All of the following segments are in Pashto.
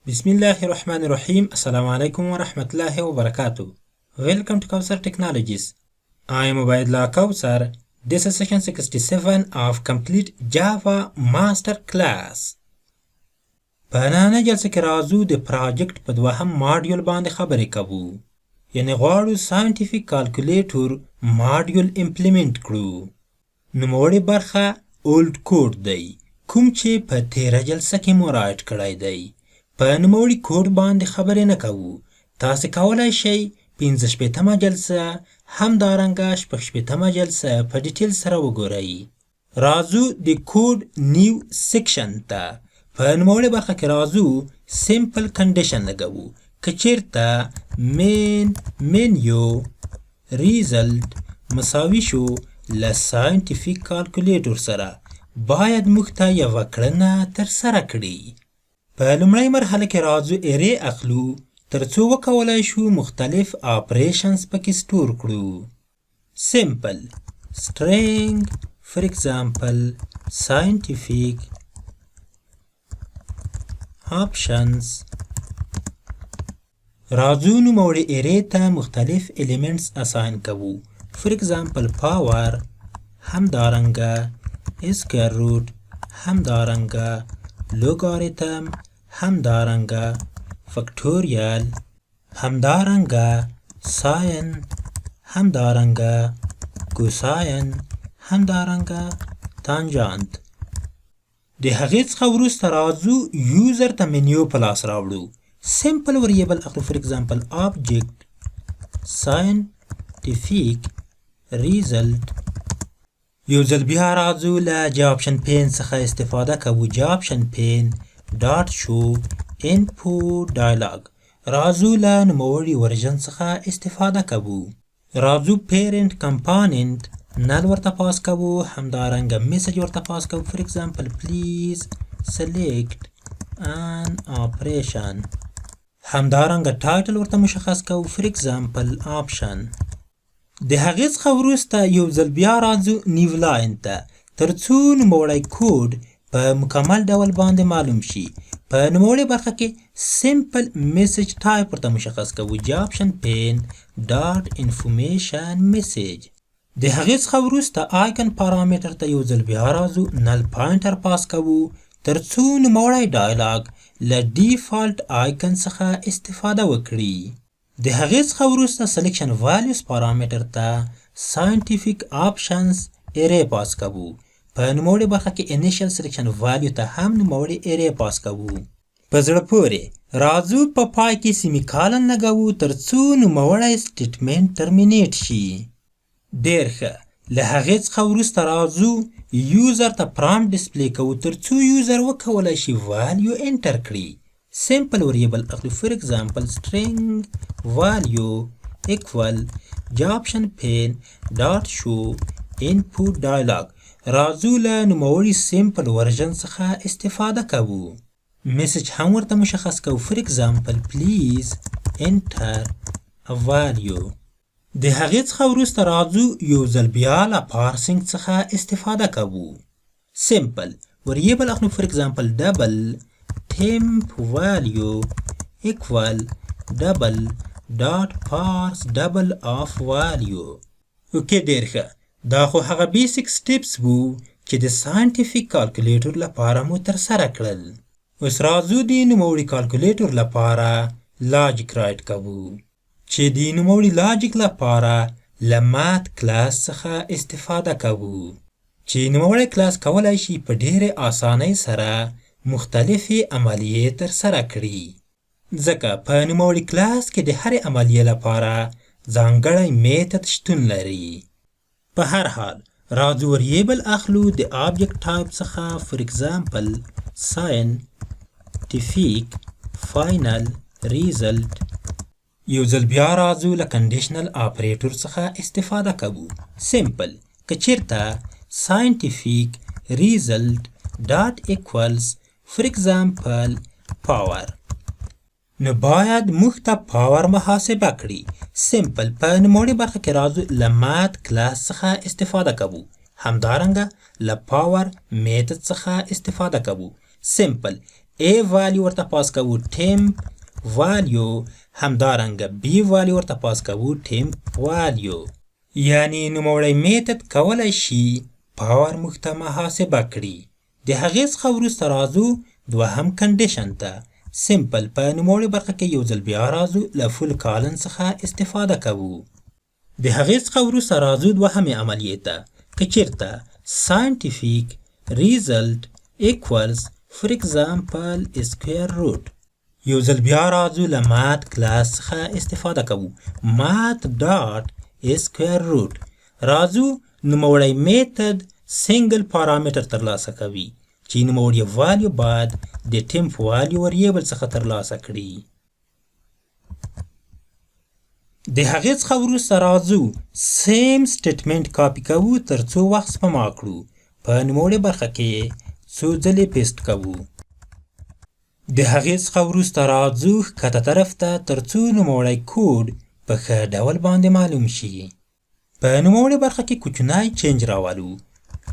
بسم الله الرحمن الرحيم. Assalamu alaikum wa rahmatullahi wa barakatuh. Welcome to Kausar Technologies. I am Ubaidullah Kausar. This is session 67 of complete Java master class. په نننۍ جلسه کې راځو د پراجکټ په دوهم ماډیول باندې خبرې کوو. یعنی غواړو ساینټیفیک کالکولیټر ماډیول امپلیمنٹ کړو. نوموړې برخه اولډ کوډ دی کوم چې په تیره جلسه کې مو رایټ کړی دی. په نوموړي کوډ باندې خبرې نه کوو. تاسې کولی شئ 15مه جلسه همدارنګه 16مه جلسه په ډیټیل سره وګورئ. راځو د کوډ نیو سیکشن ته. په نوموړې برخه کې راځو سیمپل کنډیشن لګوو. که چیرته مین منیو ریزلټ مساوي شو له ساینټیفیک کالکولیټر سره باید موږ ته یوه کړنه ترسره کړي. په لومړۍ مرحله کې راځو ارې اخلو تر څو وکولای شو مختلف آپریشنز پکې سټور کړو. سیمپل string for example scientific options. راځو نوموړې ارې ته مختلف elements assign کوو. for example power همدارنګه square root همدارنګه logarithm همدارنګه فکټوریال همدارنګه ساین همدارنګه کوساین همدارنګه تانجانت. د هغې څخه وروسته راځو یوزر ته منیو په لاس راوړو. سیمپل وریبل اخلو فور ایگزامپل آبجیکټ ساینټیفیک ریزلټ. یو ځل بیا راځو له جاپشن پین څخه استفاده کوو. جاپشن پین ډاټ شو انپوټ ډایلاګ. راځو له نوموړي ورژن څخه استفاده کوو. راځو پیرنټ کمپوننت نل ورته پاس کوو. همدارنګه میسج ورته پاس کوو. فور ایگزامپل پلیز سلیکټ ان آپریشن. همدارنګه ټایټل ورته مشخص کوو. فور ایگزامپل آپشن. د هغې څخه وروسته یو ځل بیا راځو نیو لاین ته تر څو نوموړی کوډ په مکمل ډول باندې معلوم شي. په نوموړې برخه کې سیمپل میسج ټایپ ورته مشخص کوو. جاپشن پین ډاټ انفورمیشن میسج. د هغې څخه وروسته آیکن پارامتر ته یو ځل بیا راځو نل پاینټر پاس کوو تر څو نوموړی ډایلاګ له ډیفالټ آیکن څخه استفاده وکړي. د هغې څخه وروسته سلیکشن والیوز پارامتر ته ساینټیفیک آپشنز ارې پاس کوو. په نوموړې برخه کې انیشل سلیکشن والیو ته هم نوموړې ارې پاس کوو. په زړه پورې راځو په پای کې سیمی کالن لګوو تر څو نوموړی سټیټمنټ ترمینیټ شي. ډېر ښه. له هغې څخه وروسته راځو یوزر ته پرامپټ ډسپلی کوو تر څو یوزر وکولی شي والیو انټر کړي. سیمپل وریبل اخلو. فور ایگزامپل string value equal جاپشن پین ډاټ شو انپوټ ډایلاګ. راځو له نوموړي سیمپل ورژن څخه استفاده کوو. میسج هم ورته مشخص کوو. فور ایگزامپل پلیز انټر ا value. د هغې څخه وروسته راځو یو ځل بیا له پارسینګ څخه استفاده کوو. سیمپل وریبل اخلو. فور ایگزامپل ډبل temp value equal double dot parse double of value. اوکې ډېر ښه. دا خو هغه بیسیک سټیپس وو چې د ساینټیفیک کالکولیټر لپاره مو ترسره کړل. اوس راځو د نوموړي کالکولیټر لپاره لاجیک رایټ کوو چې د نوموړي لاجیک لپاره له مات کلاس څخه استفاده کوو چې نوموړی کلاس کولی شي په ډېرې اسانۍ سره مختلفې عملیې ترسره کړي. ځکه په نوموړي کلاس کې د هرې عملیې لپاره ځانګړی میتد شتون لري. په هر حال راځو وریبل اخلو د آبجیکټ ټایپ څخه. فور ایگزامپل ساینټیفیک فاینل ریزلټ. یو ځل بیا راځو له کنډیشنل آپریټر څخه استفاده کوو. سیمپل که چیرته ساینټیفیک ریزلټ ډاټ ایکولز فور ایگزامپل پاور نو باید موږ ته پاور محاسبه کړي. سیمپل په نوموړې برخه کې راځو له مات کلاس څخه استفاده کوو. همدارنګه له پاور میتد څخه استفاده کوو. سیمپل A value ورته پاس کوو temp value همدارنګه B value ورته پاس کوو temp value. یعنی نوموړی میتد کولی شي پاور موږ ته محاسبه کړي. د هغې څخه وروسته راځو دوهم کنډیشن ته. سمپل په نوموړې برخه کې یو ځل بیا راځو له فول کالن څخه استفاده کوو. د هغې څخه وروسته راځو دوهمې عملیې ته. که چیرته scientific result equals for example square root. یو ځل بیا راځو له مات کلاس څخه استفاده کوو. mat dot square root. راځو نوموړی میتد سنگل پارامتر ترلاسه کوي چې نوموړی والیو باید د temp والیو وریبل څخه ترلاسه کړي. د هغې څخه وروسته راځو سیم سټیټمنټ کاپي کوو تر څو وخت سپما کړو. په نوموړې برخه کې څو ځلې پیسټ کوو. د هغې څخه وروسته راځو ښکته طرف ته تر څو نوموړی کوډ په ښه ډول باندې معلوم شي. په نوموړې برخه کې کوچنی چینج راولو.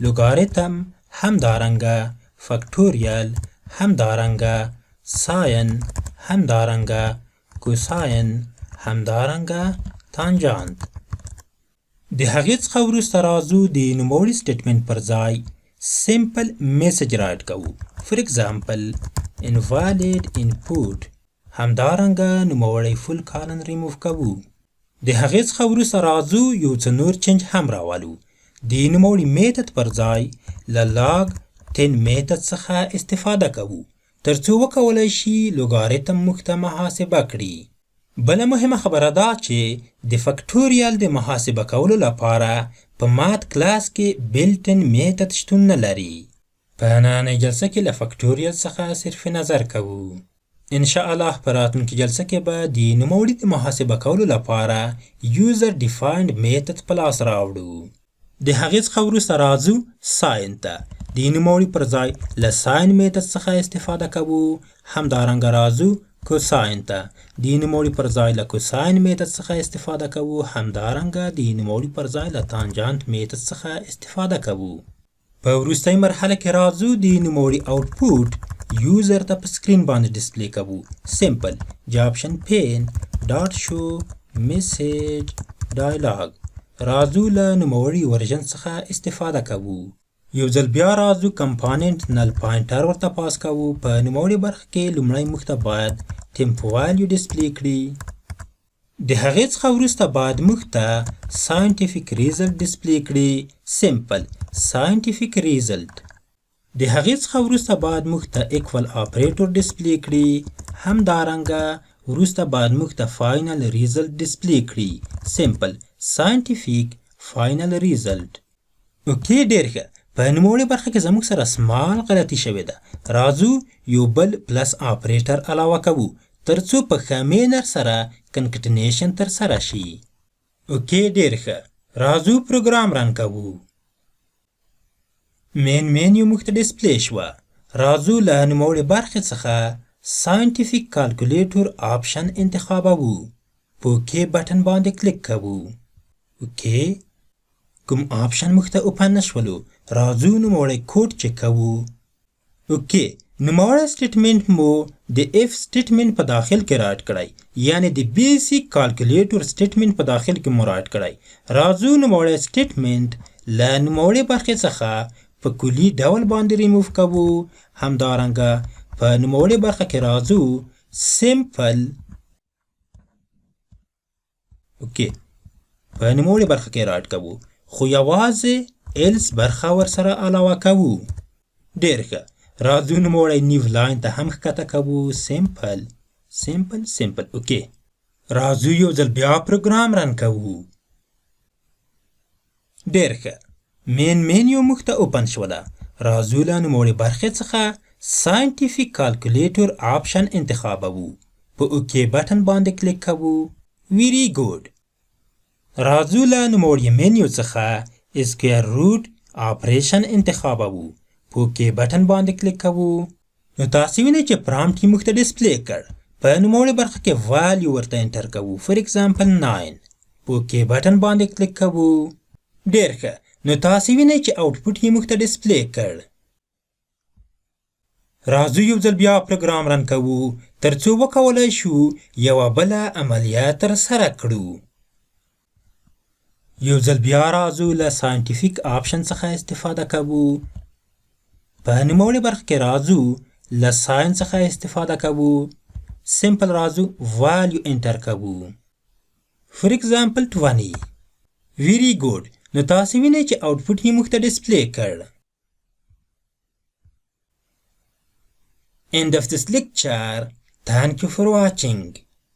لوګاریتم همدارنګه فکټوریل همدارنګه ساین همدارنګه کوساین همدارنګه تانجانت. د هغې څخه وروسته راځو د نوموړي سټیټمنټ پر ځای سمپل میسج رایټ کوو. فور ایگزامپل invalid input. همدارنګه نوموړی فول کالن ریموف کوو. د هغې څخه وروسته راځو یو څه نور چینج هم راولو. د نوموړي میتد پر ځای له لاګ 10 میتد څخه استفاده کوو تر څو وکولی شي لوګاریتم موږ ته محاسبه کړي. بله مهمه خبره دا چې د فکټوریال د محاسبه کولو لپاره په مات کلاس کې بلټن میتد شتون نه لري. په نننۍ جلسه کې له فکټوریال څخه صرف نظر کوو. ان شاء الله په راتلونکي جلسه کې به د نوموړي د محاسبه کولو لپاره یوزر ډیفاینډ میتد په لاس راوړو. د هغې څخه وروسته راځو ساین ته. د نوموړي پر ځای له ساین میتد څخه استفاده کوو. همدارنګه راځو کوساین ته. د نوموړي پر ځای له کوساین میتد څخه استفاده کوو. همدارنګه د نوموړي پر ځای له تانجانت میتد څخه استفاده کوو. په وروستۍ مرحله کې راځو د نوموړي آوټپوټ یوزر ته په سکرین باندې ډسپلی کوو. سمپل جاپشن پین ډاټ شو میسج ډایلاګ. راځو له نوموړي ورژن څخه استفاده کوو. یو ځل بیا راځو کمپوننت نل پاینټر ورته پاس کوو. په نوموړي برخه کې لومړی موږ ته باید temp value ډسپلی کړي. د هغې څخه وروسته باید موږ ته scientific result ډسپلی کړي. سمپل scientific result. د هغې څخه وروسته باید موږ ته equal operator ډسپلی کړي. همدارنګه وروسته باید موږ ته final result ډسپلی کړي. سمپل scientific final result. اوکې ډېر ښه. په نوموړې برخه کې زموږ سره سمال غلطي شوې ده. راځو یو بل پلس آپریټر علاوه کوو تر څو په ښه مینر سره کنکټینیشن ترسره شي. اوکې ډېر ښه. راځو پروګرام رن کوو. مین مینیو موږ ته ډسپلی شوه. راځو له نوموړې برخې څخه ساینټیفیک کالکولیټور آپشن انتخابوو. په اوکې بټن باندې کلیک کوو. اوکې کوم آپشن موږ ته اوپن نشولو. راځو نوموړی کوډ چک کوو. اوکې نوموړی سټیټمنټ مو د اف سټیټمنټ په داخل کې رایټ کړی. یعنی د بیسیک کالکولیټور سټیټمنټ په داخل کې مو رایټ کړی. راځو نوموړی سټیټمنټ له نوموړې برخې څخه په کلي ډول باندې ریموف کوو. همدارنګه په نوموړې برخه کې راځو سمپل اوکې په نوموړې برخه کې رایټ کوو خو یوازې ایلس برخه ورسره علاوه کوو. ډېر ښه. راځو نوموړی نیو لاین ته هم ښکته کوو. سمپل سمپل سمپل. اوکې راځو یو ځل بیا پروګرام رن کوو. ډېر ښه. مین مینیو موږ ته اوپن شوله. راځو له نوموړې برخې څخه ساینټیفیک کالکولیټور آپشن انتخابوو. په اوکې بټن باندې کلیک کوو. ویری ګوډ. راځو له نوموړې مینیو څخه اسکویر روټ آپریشن انتخابوو. په اوکې بټن باندې کلیک کوو. نو تاسې وینئ چې پرامپټ یې موږ ته ډسپلی کړ. په نوموړې برخه کې والیو ورته انټر کوو. فور ایگزامپل 9. په اوکې بټن باندې کلیک کوو. ډېر ښه. نو تاسې وینئ چې آوټپوټ یې موږ ته ډسپلی کړ. راځو یو ځل بیا پروګرام رن کوو ترڅو وکولای شو یوه بله عملیه ترسره کړو. یو ځل بیا راځو له ساینټیفیک آپشن څخه استفاده کوو. په نوموړې برخه کې راځو له ساين څخه استفاده کوو. سمپل راځو value انټر کوو. For example 20. Very good. نو تاسو وینئ چې آوټپوټ یې موږ ته ډسپلی کړ. End of this lecture. Thank you for watching.